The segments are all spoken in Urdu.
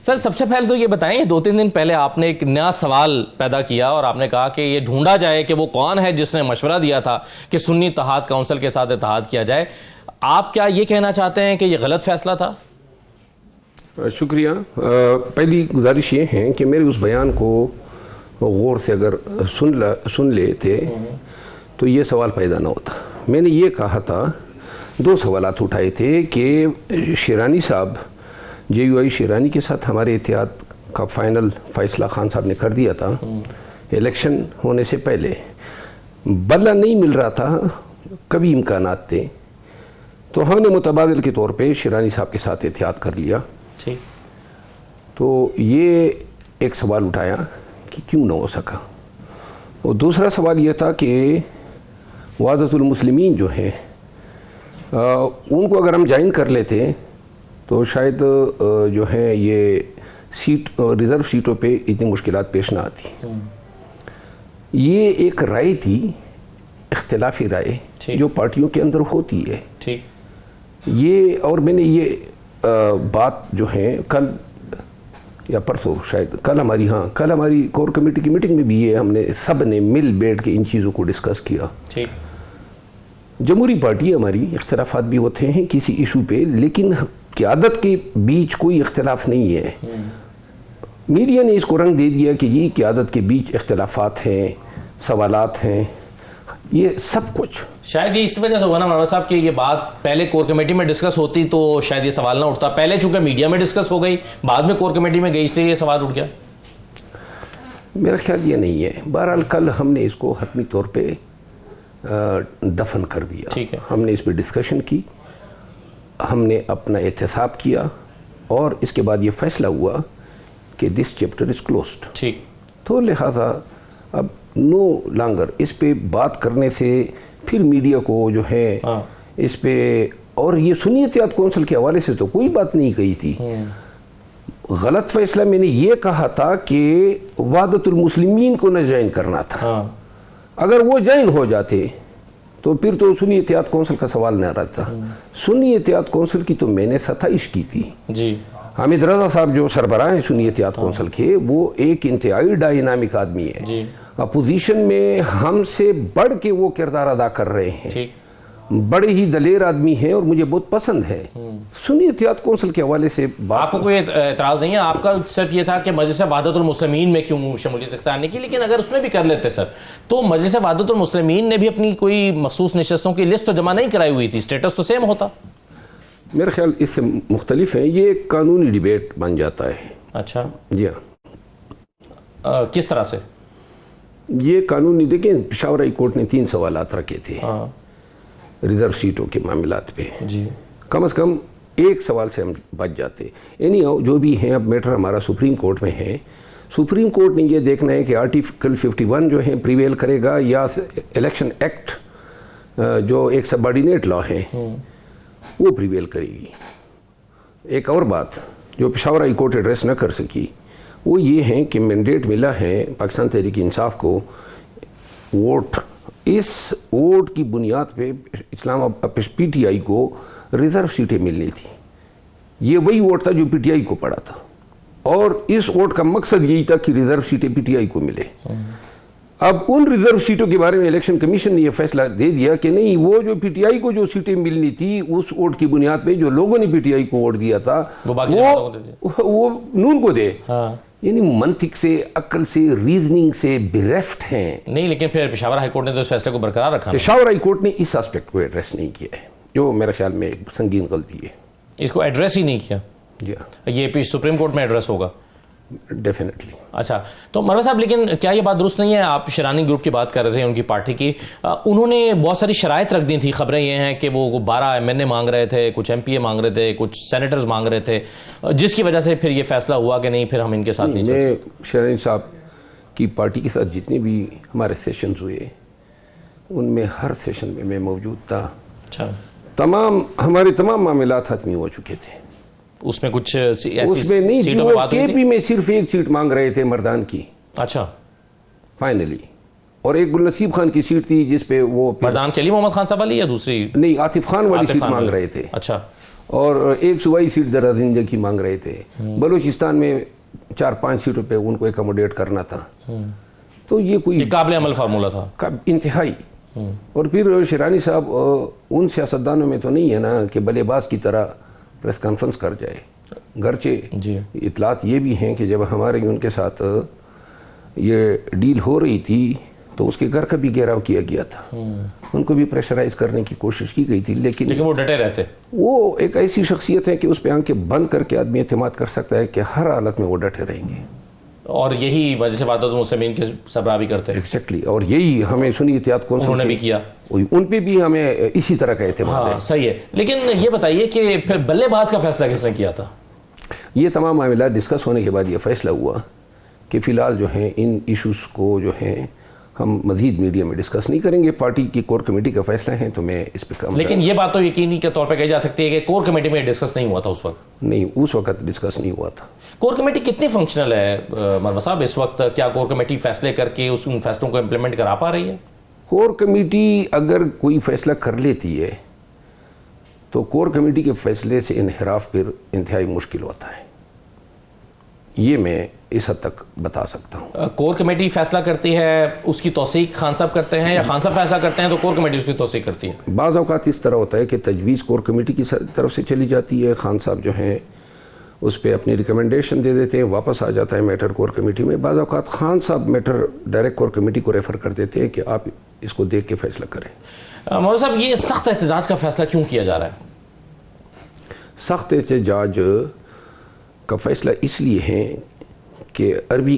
سر سب سے پہلے تو یہ بتائیں، 2-3 دن پہلے آپ نے ایک نیا سوال پیدا کیا اور آپ نے کہا کہ یہ ڈھونڈا جائے کہ وہ کون ہے جس نے مشورہ دیا تھا کہ سنی اتحاد کونسل کے ساتھ اتحاد کیا جائے. آپ کیا یہ کہنا چاہتے ہیں کہ یہ غلط فیصلہ تھا؟ شکریہ. پہلی گزارش یہ ہے کہ میرے اس بیان کو غور سے اگر سن لیتے تو یہ سوال پیدا نہ ہوتا. میں نے یہ کہا تھا، 2 سوالات اٹھائے تھے کہ شیرانی صاحب جے یو آئی شیرانی کے ساتھ ہمارے اتحاد کا فائنل فیصلہ خان صاحب نے کر دیا تھا الیکشن ہونے سے پہلے. بدلہ نہیں مل رہا تھا، کبھی امکانات تھے، تو ہم نے متبادل کے طور پہ شیرانی صاحب کے ساتھ اتحاد کر لیا. تو یہ ایک سوال اٹھایا کہ کیوں نہ ہو سکا. اور دوسرا سوال یہ تھا کہ وحدت المسلمین جو ہیں ان کو اگر ہم جوائن کر لیتے تو شاید جو ہے یہ سیٹ ریزرو سیٹوں پہ اتنی مشکلات پیش نہ آتی. یہ ایک رائے تھی، اختلافی رائے جو پارٹیوں کے اندر ہوتی ہے. یہ اور میں نے یہ بات جو ہے کل یا پرسوں شاید کل ہماری کور کمیٹی کی میٹنگ میں بھی یہ ہم نے سب نے مل بیٹھ کے ان چیزوں کو ڈسکس کیا. جمہوری پارٹی ہماری اختلافات بھی ہوتے ہیں کسی ایشو پہ، لیکن قیادت کے بیچ کوئی اختلاف نہیں ہے. میڈیا نے اس کو رنگ دے دیا کہ یہ قیادت کے بیچ اختلافات ہیں، سوالات ہیں، یہ سب کچھ. شاید یہ اس وجہ سے ہوا نا مولانا صاحب کہ یہ بات پہلے کور کمیٹی میں ڈسکس ہوتی تو شاید یہ سوال نہ اٹھتا. پہلے چونکہ میڈیا میں ڈسکس ہو گئی، بعد میں کور کمیٹی میں گئی، اس لیے یہ سوال اٹھ گیا. میرا خیال یہ نہیں ہے. بہرحال کل ہم نے اس کو حتمی طور پہ دفن کر دیا. ہم نے اس پہ ڈسکشن کی، ہم نے اپنا احتساب کیا، اور اس کے بعد یہ فیصلہ ہوا کہ دس چیپٹر از کلوزڈ. تو لہٰذا اب نو لانگر اس پہ بات کرنے سے پھر میڈیا کو جو ہے اس پہ، اور یہ سنی اتحاد کونسل کے حوالے سے تو کوئی بات نہیں کہی تھی. غلط فیصلہ میں نے یہ کہا تھا کہ وحدت المسلمین کو نہ جوائن کرنا تھا. اگر وہ جوائن ہو جاتے تو پھر تو سنی اتحاد کونسل کا سوال نہ رہتا. سنی اتحاد کونسل کی تو میں نے ستائش کی تھی. حامد رضا صاحب جو سربراہ ہیں سنی اتحاد کونسل کے، وہ ایک انتہائی ڈائنامک آدمی ہے. اپوزیشن میں ہم سے بڑھ کے وہ کردار ادا کر رہے ہیں، بڑے ہی دلیر آدمی ہیں اور مجھے بہت پسند ہے. سنی اتحاد کونسل کے حوالے سے آپ کو کوئی اعتراض نہیں ہے؟ آپ کا صرف یہ تھا کہ مجلس وحدت المسلمین میں کیوں شمولیت اختیار نہیں کی، لیکن اگر اس میں بھی کر لیتے سر تو مجلس وحدت المسلمین نے بھی اپنی کوئی مخصوص نشستوں کی لسٹ تو جمع نہیں کرائی ہوئی تھی، اسٹیٹس تو سیم ہوتا. میرا خیال اس سے مختلف ہے، یہ ایک قانونی ڈیبیٹ بن جاتا ہے. اچھا جی ہاں. کس طرح سے یہ قانونی؟ دیکھیں پشاور ہائی کورٹ نے 3 سوالات رکھے تھے ریزرو سیٹوں کے معاملات پہ. کم از کم ایک سوال سے ہم بچ جاتے. جو بھی ہیں، اب میٹر ہمارا سپریم کورٹ میں ہے. سپریم کورٹ نے یہ دیکھنا ہے کہ آرٹیکل 51 جو ہے پریویل کرے گا یا الیکشن ایکٹ جو ایک سبارڈینیٹ لا ہے وہ پریویل کرے گی. ایک اور بات جو پشاور ہائی کورٹ ایڈریس نہ کر سکی وہ یہ ہے کہ مینڈیٹ ملا ہے پاکستان تحریک انصاف کو ووٹ، اس ووٹ کی بنیاد پہ اسلام پی ٹی آئی کو ریزرو سیٹیں ملنی تھی. یہ وہی ووٹ تھا جو پی ٹی آئی کو پڑا تھا، اور اس ووٹ کا مقصد یہی تھا کہ ریزرو سیٹیں پی ٹی آئی کو ملے. اب ان ریزرو سیٹوں کے بارے میں الیکشن کمیشن نے یہ فیصلہ دے دیا کہ نہیں، وہ جو پی ٹی آئی کو جو سیٹیں ملنی تھی اس ووٹ کی بنیاد پہ جو لوگوں نے پی ٹی آئی کو ووٹ دیا تھا وہ نون کو دے. یعنی منطق سے، عقل سے، ریزننگ سے بریفٹ ہیں. نہیں، لیکن پھر پشاور ہائی کورٹ نے تو اس فیصلے کو برقرار رکھا. پشاور ہائی کورٹ نے اس ایسپیکٹ کو ایڈریس نہیں کیا ہے، جو میرے خیال میں ایک سنگین غلطی ہے. اس کو ایڈریس ہی نہیں کیا. جی یہ سپریم کورٹ میں ایڈریس ہوگا ڈیفینیٹلی. اچھا، تو مروہ صاحب لیکن کیا یہ بات درست نہیں ہے؟ آپ شیرانی گروپ کی بات کر رہے تھے، ان کی پارٹی کی، انہوں نے بہت ساری شرائط رکھ دی تھی. خبریں یہ ہیں کہ وہ 12 ایم این اے مانگ رہے تھے، کچھ ایم پی اے مانگ رہے تھے، کچھ سینیٹرز مانگ رہے تھے، جس کی وجہ سے پھر یہ فیصلہ ہوا کہ نہیں، پھر ہم ان کے ساتھ نہیں چل سکتے. میں شیرانی صاحب کی پارٹی کے ساتھ جتنے بھی ہمارے سیشنز ہوئے ان میں ہر سیشن میں میں موجود تھا. اچھا. ہمارے تمام معاملات حتمی ہو چکے تھے. اس میں کچھ اس میں نہیں، کے پی میں صرف ایک سیٹ مانگ رہے تھے مردان کی. اچھا. فائنلی. اور ایک گلنصیب خان کی سیٹ تھی جس پہ وہ مردان کے لیے محمد خان صاحب والی یا دوسری؟ نہیں، عاطف خان والی سیٹ مانگ رہے تھے. اچھا. اور ایک صوبائی سیٹ درازندگی کی مانگ رہے تھے. بلوچستان میں 4-5 سیٹوں پہ ان کو اکاموڈیٹ کرنا تھا. تو یہ کوئی قابل عمل فارمولہ تھا انتہائی. اور پھر شیرانی صاحب ان سیاستدانوں میں تو نہیں ہے نا کہ بلے باز کی طرح پریس کانفرنس کر جائے. گرچہ جی اطلاعات یہ بھی ہیں کہ جب ہمارے ان کے ساتھ یہ ڈیل ہو رہی تھی تو اس کے گھر کا بھی گھیراؤ کیا گیا تھا. ان کو بھی پریشرائز کرنے کی کوشش کی گئی تھی, لیکن وہ ڈٹے رہتے. وہ ایک ایسی شخصیت ہے کہ اس پہ آنکھیں بند کر کے آدمی اعتماد کر سکتا ہے کہ ہر حالت میں وہ ڈٹے رہیں گے. اور یہی وجہ سے وحدت المسلمین کے سربراہ بھی کرتے ہیں. ایگزیکٹلی. اور یہی ہمیں سنی احتیاط کون انہوں نے بھی کیا, ان پہ بھی ہمیں اسی طرح کا اعتماد ہے. صحیح ہے. لیکن یہ بتائیے کہ پھر بلے باز کا فیصلہ کس نے کیا تھا؟ یہ تمام معاملات ڈسکس ہونے کے بعد یہ فیصلہ ہوا کہ فی الحال جو ہیں ان ایشوز کو جو ہیں ہم مزید میڈیا میں ڈسکس نہیں کریں گے. پارٹی کی کور کمیٹی کا فیصلہ ہے تو میں اس پہ کام. لیکن یہ بات تو یقینی کے طور پہ کہی جا سکتی ہے کہ کور کمیٹی میں ڈسکس نہیں ہوا تھا اس وقت. نہیں, اس وقت ڈسکس نہیں ہوا تھا. کور کمیٹی کتنی فنکشنل ہے مروہ صاحب اس وقت؟ کیا کور کمیٹی فیصلے کر کے ان فیصلوں کو امپلیمنٹ کرا پا رہی ہے؟ کور کمیٹی اگر کوئی فیصلہ کر لیتی ہے تو کور کمیٹی کے فیصلے سے انحراف پھر انتہائی مشکل ہوتا ہے. یہ میں اس حد تک بتا سکتا ہوں. کور کمیٹی فیصلہ کرتی ہے, اس کی توثیق خان صاحب کرتے ہیں, یا خان صاحب فیصلہ کرتے ہیں تو کور کمیٹی اس کی توثیق کرتی ہے؟ بعض اوقات اس طرح ہوتا ہے کہ تجویز کور کمیٹی کی طرف سے چلی جاتی ہے, خان صاحب جو ہیں اس پہ اپنی ریکمنڈیشن دے دیتے ہیں, واپس آ جاتا ہے میٹر کور کمیٹی میں. بعض اوقات خان صاحب میٹر ڈائریکٹ کور کمیٹی کو ریفر کر دیتے ہیں کہ آپ اس کو دیکھ کے فیصلہ کریں. مولوی صاحب, یہ سخت احتجاج کا فیصلہ کیوں کیا جا رہا ہے؟ سخت احتجاج کا فیصلہ اس لیے ہے کہ عربی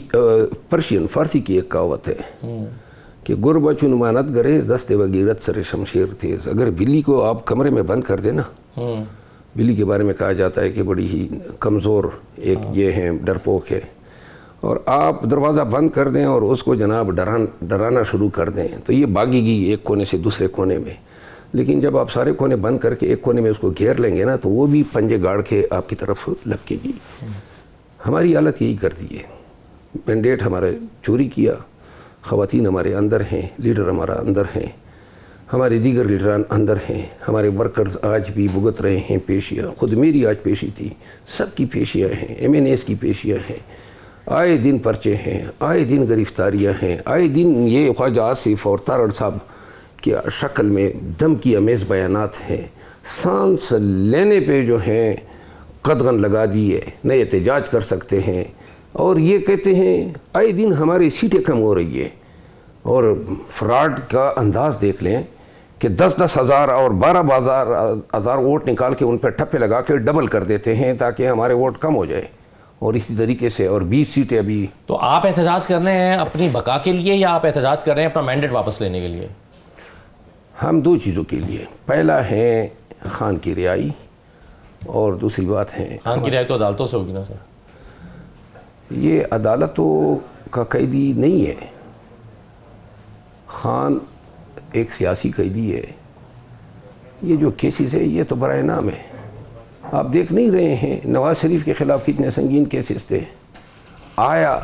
پرشین فارسی کی ایک کہاوت ہے کہ گربہ چون مانت گریز دست وگیرت سر شمشیر تیز. اگر بلی کو آپ کمرے میں بند کر دینا, بلی کے بارے میں کہا جاتا ہے کہ بڑی ہی کمزور ایک یہ ہے, ڈرپوک ہے, اور آپ دروازہ بند کر دیں اور اس کو جناب ڈرانا شروع کر دیں تو یہ بھاگے گی ایک کونے سے دوسرے کونے میں. لیکن جب آپ سارے کونے بند کر کے ایک کونے میں اس کو گھیر لیں گے نا تو وہ بھی پنجے گاڑ کے آپ کی طرف لپکے گی. ہماری حالت یہی کرتی ہے. مینڈیٹ ہمارے چوری کیا, خواتین ہمارے اندر ہیں, لیڈر ہمارا اندر ہیں, ہمارے دیگر لیڈران اندر ہیں, ہمارے ورکرز آج بھی بھگت رہے ہیں پیشیاں. خود میری آج پیشی تھی, سب کی پیشیاں ہیں, MNAs کی پیشیاں ہیں. آئے دن پرچے ہیں, آئے دن گرفتاریاں ہیں, آئے دن یہ خواجہ آصف اور تارڑ صاحب کی شکل میں دم کی امیز بیانات ہیں. سانس لینے پہ جو ہیں قدغن لگا دیے, نئے احتجاج کر سکتے ہیں, اور یہ کہتے ہیں آئے دن ہماری سیٹیں کم ہو رہی ہے. اور فراڈ کا انداز دیکھ لیں کہ 10-10 ہزار اور 12 ہزار ووٹ نکال کے ان پہ ٹھپے لگا کے ڈبل کر دیتے ہیں تاکہ ہمارے ووٹ کم ہو جائے. اور اسی طریقے سے اور 20 سیٹیں ابھی. تو آپ احتجاج کر رہے ہیں اپنی بقا کے لیے یا آپ احتجاج کر رہے ہیں اپنا مینڈیٹ واپس لینے کے لیے؟ ہم دو چیزوں کے لیے. پہلا ہے خان کی رہائی, اور دوسری بات ہے خان کی رہائی تو عدالتوں سے ہوگی نا سر؟ یہ عدالتوں کا قیدی نہیں ہے. خان ایک سیاسی قیدی ہے. یہ جو کیسز ہے یہ تو برائے نام ہے. آپ دیکھ نہیں رہے ہیں نواز شریف کے خلاف کتنے سنگین کیسز تھے. آیا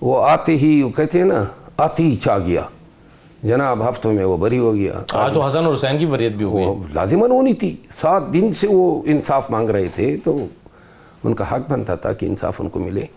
وہ آتے ہی وہ کہتے ہیں نا آتے ہی چاہ گیا, جناب ہفتوں میں وہ بری ہو گیا. آج تو حسن اور حسین کی بریت بھی ہوئی. لازماً ہونی تھی. 7 دن سے وہ انصاف مانگ رہے تھے تو ان کا حق بنتا تھا کہ انصاف ان کو ملے.